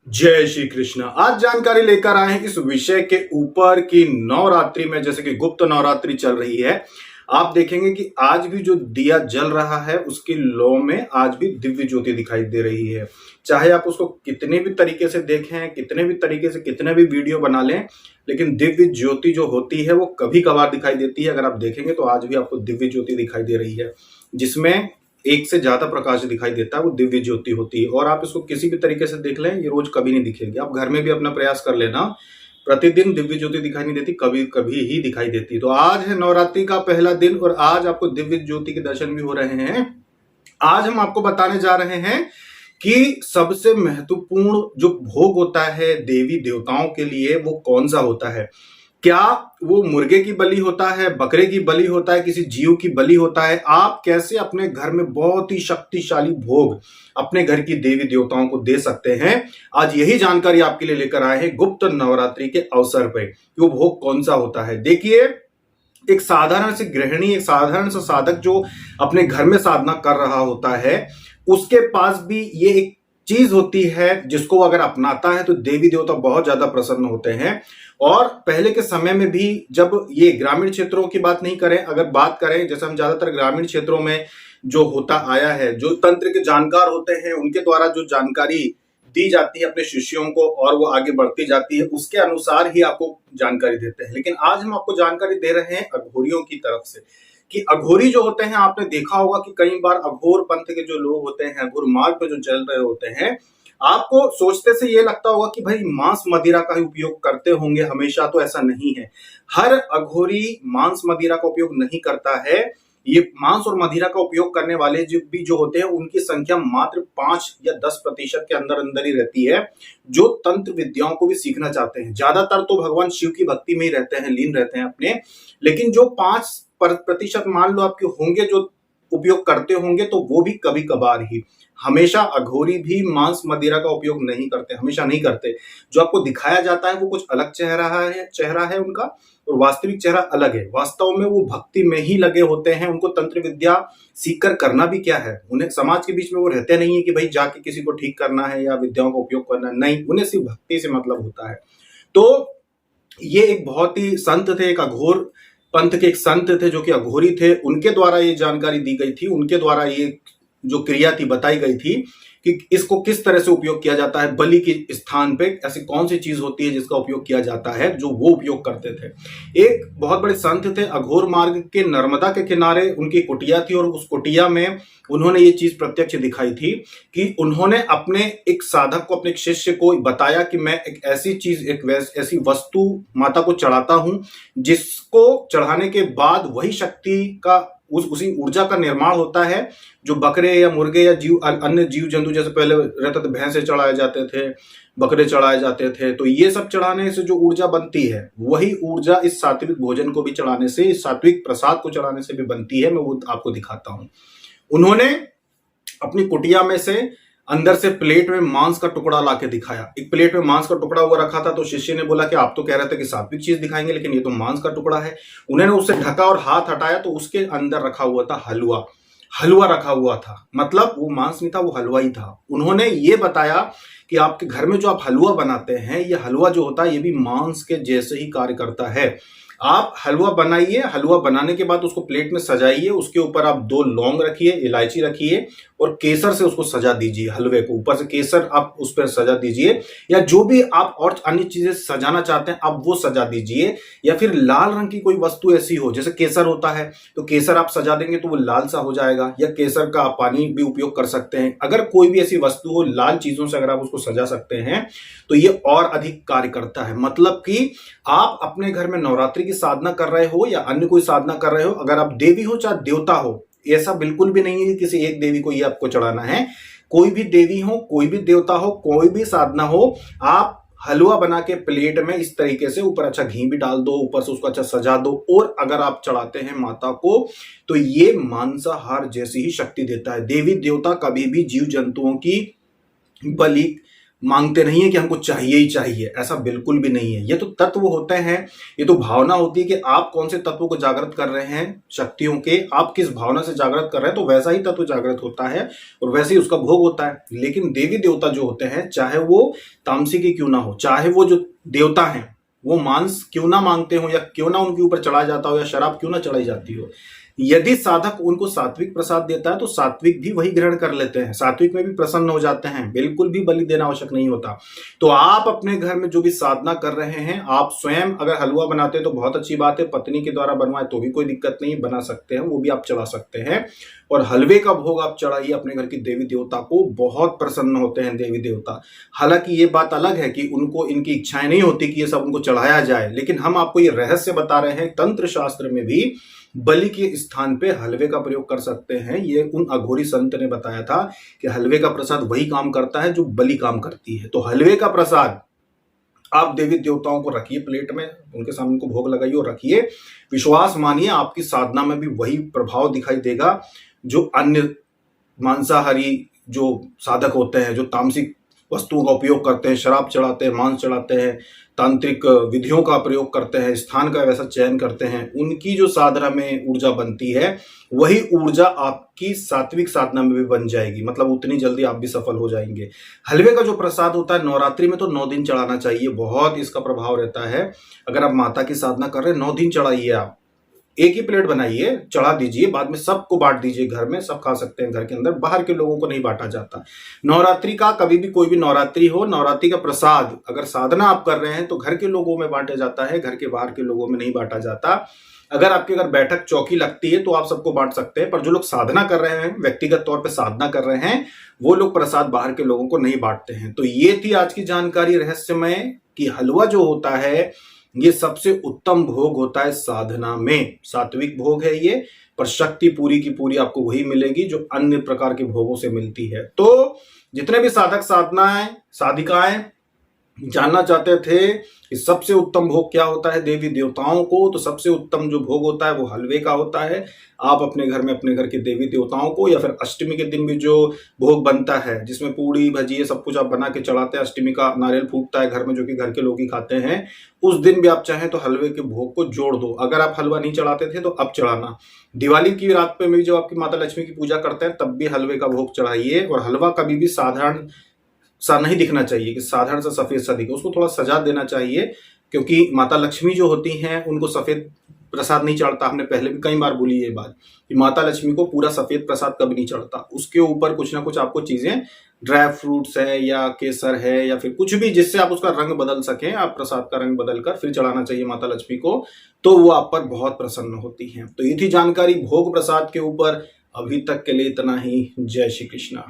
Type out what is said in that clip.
जय श्री कृष्ण। आज जानकारी लेकर आए हैं इस विषय के ऊपर कि नवरात्रि में जैसे कि गुप्त नवरात्रि चल रही है। आप देखेंगे कि आज भी जो दिया जल रहा है उसकी लौ में आज भी दिव्य ज्योति दिखाई दे रही है। चाहे आप उसको कितने भी तरीके से देखें, कितने भी तरीके से कितने भी वीडियो बना लें, लेकिन दिव्य ज्योति जो होती है वो कभी कभार दिखाई देती है। अगर आप देखेंगे तो आज भी आपको दिव्य ज्योति दिखाई दे रही है, जिसमें एक से ज्यादा प्रकाश दिखाई देता है, वो दिव्य ज्योति होती है। और आप इसको किसी भी तरीके से देख लें, ये रोज कभी नहीं दिखेगी। आप घर में भी अपना प्रयास कर लेना, प्रतिदिन दिव्य ज्योति दिखाई नहीं देती, कभी कभी ही दिखाई देती। तो आज है नवरात्रि का पहला दिन और आज आपको दिव्य ज्योति के दर्शन भी हो रहे हैं। आज हम आपको बताने जा रहे हैं कि सबसे महत्वपूर्ण जो भोग होता है देवी देवताओं के लिए वो कौन सा होता है। क्या वो मुर्गे की बलि होता है, बकरे की बलि होता है, किसी जीव की बलि होता है। आप कैसे अपने घर में बहुत ही शक्तिशाली भोग अपने घर की देवी देवताओं को दे सकते हैं, आज यही जानकारी आपके लिए लेकर आए हैं गुप्त नवरात्रि के अवसर पर कि वो भोग कौन सा होता है। देखिए, एक साधारण सी गृहिणी, एक साधारण सा साधक जो अपने घर में साधना कर रहा होता है, उसके पास भी ये एक चीज होती है जिसको अगर अपनाता है तो देवी देवता बहुत ज्यादा प्रसन्न होते हैं। और पहले के समय में भी, जब ये ग्रामीण क्षेत्रों की बात नहीं करें, अगर बात करें, जैसे हम ज्यादातर ग्रामीण क्षेत्रों में जो होता आया है, जो तंत्र के जानकार होते हैं उनके द्वारा जो जानकारी दी जाती है अपने शिष्यों को और वो आगे बढ़ती जाती है, उसके अनुसार ही आपको जानकारी देते हैं। लेकिन आज हम आपको जानकारी दे रहे हैं अघोरियों की तरफ से कि अघोरी जो होते हैं, आपने देखा होगा कि कई बार अघोर पंथ के जो लोग होते हैं, अघोर मार्ग पे जो चल रहे होते हैं, आपको सोचते से ये लगता होगा कि भाई मांस मदिरा का ही उपयोग करते होंगे हमेशा। तो ऐसा नहीं है। हर अघोरी मांस मदिरा का उपयोग नहीं करता है। ये मांस और मदिरा का उपयोग करने वाले जो होते हैं उनकी संख्या मात्र 5 या 10% के अंदर अंदर ही रहती है, जो तंत्र विद्याओं को भी सीखना चाहते हैं। ज्यादातर तो भगवान शिव की भक्ति में ही रहते हैं, लीन रहते हैं अपने। लेकिन जो 5% मान लो आपके होंगे जो उपयोग करते होंगे, तो वो भी कभी कभार ही। हमेशा अघोरी भी मांस मदिरा का उपयोग नहीं करते, हमेशा नहीं करते। जो आपको दिखाया जाता है वो कुछ अलग चेहरा है उनका, और वास्तविक चेहरा अलग है। वास्तव में वो भक्ति में ही लगे होते हैं। उनको तंत्र विद्या सीखकर करना भी क्या है, उन्हें समाज के बीच में वो रहते नहीं है कि भाई जाके किसी को ठीक करना है या विद्याओं का उपयोग करना है। नहीं, उन्हें सिर्फ भक्ति से मतलब होता है। तो ये एक बहुत ही संत थे, एक अघोर पंथ के एक संत थे जो कि अघोरी थे। उनके द्वारा ये जानकारी दी गई थी, उनके द्वारा ये जो क्रिया थी बताई गई थी कि इसको किस तरह से उपयोग किया जाता है। बलि के स्थान पे ऐसी कौन सी चीज होती है जिसका उपयोग किया जाता है, जो वो उपयोग करते थे। एक बहुत बड़े संत थे, अघोर मार्ग के नर्मदा के किनारे उनकी कुटिया थी, और उस कुटिया में उन्होंने ये चीज प्रत्यक्ष दिखाई थी कि उन्होंने अपने एक साधक को, अपने एक शिष्य को बताया कि मैं एक ऐसी चीज, ऐसी वस्तु माता को चढ़ाता हूं जिसको चढ़ाने के बाद वही शक्ति का, उसी ऊर्जा का निर्माण होता है। जो बकरे या मुर्गे या अन्य जीव जंतु, जैसे पहले रहते थे भैंसे चढ़ाए जाते थे, बकरे चढ़ाए जाते थे, तो ये सब चढ़ाने से जो ऊर्जा बनती है वही ऊर्जा इस सात्विक भोजन को भी चढ़ाने से, इस सात्विक प्रसाद को चढ़ाने से भी बनती है। मैं वो आपको दिखाता हूं। उन्होंने अपनी कुटिया में से अंदर से प्लेट में मांस का टुकड़ा लाके दिखाया। एक प्लेट में मांस का टुकड़ा हुआ रखा था, तो शिष्य ने बोला कि आप तो कह रहे थे कि सात्विक चीज दिखाएंगे, लेकिन ये तो मांस का टुकड़ा है। उन्होंने उससे ढका और हाथ हटाया तो उसके अंदर रखा हुआ था हलवा। हलवा रखा हुआ था, मतलब वो मांस नहीं था, वो हलवा ही था। उन्होंने ये बताया कि आपके घर में जो आप हलवा बनाते हैं, ये हलवा जो होता है ये भी मांस के जैसे ही कार्य करता है। आप हलवा बनाइए, हलवा बनाने के बाद उसको प्लेट में सजाइए, उसके ऊपर आप 2 लौंग रखिए, इलायची रखिए और केसर से उसको सजा दीजिए। हलवे को ऊपर से केसर आप उस पर सजा दीजिए, या जो भी आप और अन्य चीजें सजाना चाहते हैं आप वो सजा दीजिए। या फिर लाल रंग की कोई वस्तु ऐसी हो, जैसे केसर होता है तो केसर आप सजा देंगे तो वो लाल सा हो जाएगा, या केसर का आप पानी भी उपयोग कर सकते हैं। अगर कोई भी ऐसी वस्तु हो लाल चीजों से अगर आप उसको सजा सकते हैं तो ये और अधिक कार्य करता है। मतलब कि आप अपने घर में नवरात्रि की साधना कर रहे हो या अन्य कोई साधना कर रहे हो, अगर आप देवी हो चाहे देवता हो, ऐसा बिल्कुल भी नहीं है कि किसी एक देवी को ये आपको चढ़ाना है। कोई भी देवी हो, कोई भी देवता हो, कोई भी साधना हो, आप हलवा बना के प्लेट में इस तरीके से ऊपर अच्छा घी भी डाल दो, ऊपर से उसको अच्छा सजा दो, और अगर आप चढ़ाते हैं माता को तो ये मांसाहार जैसी ही शक्ति देता है। देवी देवता कभी भी जीव जंतुओं की बलि मांगते नहीं है कि हमको चाहिए ही चाहिए, ऐसा बिल्कुल भी नहीं है। ये तो तत्व होते हैं, ये तो भावना होती है कि आप कौन से तत्वों को जागृत कर रहे हैं शक्तियों के, आप किस भावना से जागृत कर रहे हैं, तो वैसा ही तत्व जागृत होता है और वैसे ही उसका भोग होता है। लेकिन देवी देवता जो होते हैं, चाहे वो तामसिक ही क्यों ना हो, चाहे वो जो देवता हैं वो मांस क्यों ना मांगते हो या क्यों ना उनके ऊपर चढ़ाया जाता हो या शराब क्यों ना चढ़ाई जाती हो, यदि साधक उनको सात्विक प्रसाद देता है तो सात्विक भी वही ग्रहण कर लेते हैं, सात्विक में भी प्रसन्न हो जाते हैं, बिल्कुल भी बलि देना आवश्यक नहीं होता। तो आप अपने घर में जो भी साधना कर रहे हैं, आप स्वयं अगर हलवा बनाते हैं तो बहुत अच्छी बात है, पत्नी के द्वारा बनवाए तो भी कोई दिक्कत नहीं, बना सकते हैं, वो भी आप चला सकते हैं। और हलवे का भोग आप चढ़ाइए अपने घर की देवी देवता को, बहुत प्रसन्न होते हैं देवी देवता। हालांकि ये बात अलग है कि उनको इनकी इच्छाएं नहीं होती कि ये सब उनको चढ़ाया जाए, लेकिन हम आपको ये रहस्य बता रहे हैं, तंत्र शास्त्र में भी बलि के स्थान पे हलवे का प्रयोग कर सकते हैं। ये उन अघोरी संत ने बताया था कि हलवे का प्रसाद वही काम करता है जो बलि काम करती है। तो हलवे का प्रसाद आप देवी देवताओं को रखिए प्लेट में, उनके सामने उनको भोग लगाइए और रखिए। विश्वास मानिए आपकी साधना में भी वही प्रभाव दिखाई देगा जो अन्य मांसाहारी जो साधक होते हैं, जो तामसिक वस्तुओं का उपयोग करते हैं, शराब चढ़ाते हैं, मांस चढ़ाते हैं, तांत्रिक विधियों का प्रयोग करते हैं, स्थान का वैसा चयन करते हैं, उनकी जो साधना में ऊर्जा बनती है वही ऊर्जा आपकी सात्विक साधना में भी बन जाएगी, मतलब उतनी जल्दी आप भी सफल हो जाएंगे। हलवे का जो प्रसाद होता है नवरात्रि में तो 9 दिन चढ़ाना चाहिए, बहुत इसका प्रभाव रहता है। अगर आप माता की साधना कर रहे हैं 9 दिन चढ़ाइए, आप एक ही प्लेट बनाइए, चढ़ा दीजिए, बाद में सबको बांट दीजिए, घर में सब खा सकते हैं, घर के अंदर, बाहर के लोगों को नहीं बांटा जाता। नवरात्रि का कभी भी कोई भी नवरात्रि हो, नवरात्रि का प्रसाद अगर साधना आप कर रहे हैं तो घर के लोगों में बांटा जाता है, घर के बाहर के लोगों में नहीं बांटा जाता। अगर आपके घर बैठक चौकी लगती है तो आप सबको बांट सकते हैं, पर जो लोग साधना कर रहे हैं, व्यक्तिगत तौर पर साधना कर रहे हैं, वो लोग प्रसाद बाहर के लोगों को नहीं बांटते हैं। तो ये थी आज की जानकारी रहस्यमय कि हलवा जो होता है ये सबसे उत्तम भोग होता है साधना में, सात्विक भोग है ये, पर शक्ति पूरी की पूरी आपको वही मिलेगी जो अन्य प्रकार के भोगों से मिलती है। तो जितने भी साधक साधनाएं साधिकाएं जानना चाहते थे कि सबसे उत्तम भोग क्या होता है देवी देवताओं को, तो सबसे उत्तम जो भोग होता है वो हलवे का होता है। आप अपने घर में अपने घर के देवी देवताओं को, या फिर अष्टमी के दिन भी जो भोग बनता है जिसमें पूड़ी भजिए सब कुछ आप बना के चढ़ाते हैं, अष्टमी का नारियल फूटता है घर में जो कि घर के लोग ही खाते हैं, उस दिन भी आप चाहें तो हलवे के भोग को जोड़ दो। अगर आप हलवा नहीं चढ़ाते थे तो अब चढ़ाना, दिवाली की रात पे भी जब आपकी माता लक्ष्मी की पूजा करते हैं तब भी हलवे का भोग चढ़ाइए। और हलवा कभी भी साधारण सा नहीं दिखना चाहिए कि साधारण सा सफेद सा दिखे, उसको थोड़ा सजा देना चाहिए, क्योंकि माता लक्ष्मी जो होती हैं उनको सफेद प्रसाद नहीं चढ़ता। हमने पहले भी कई बार बोली ये बात कि माता लक्ष्मी को पूरा सफेद प्रसाद कभी नहीं चढ़ता, उसके ऊपर कुछ ना कुछ आपको चीजें, ड्राई फ्रूट्स है या केसर है या फिर कुछ भी जिससे आप उसका रंग बदल सकें, आप प्रसाद का रंग बदल कर फिर चढ़ाना चाहिए माता लक्ष्मी को, तो वो आप पर बहुत प्रसन्न होती हैं। तो ये थी जानकारी भोग प्रसाद के ऊपर। अभी तक के लिए इतना ही। जय श्री कृष्णा।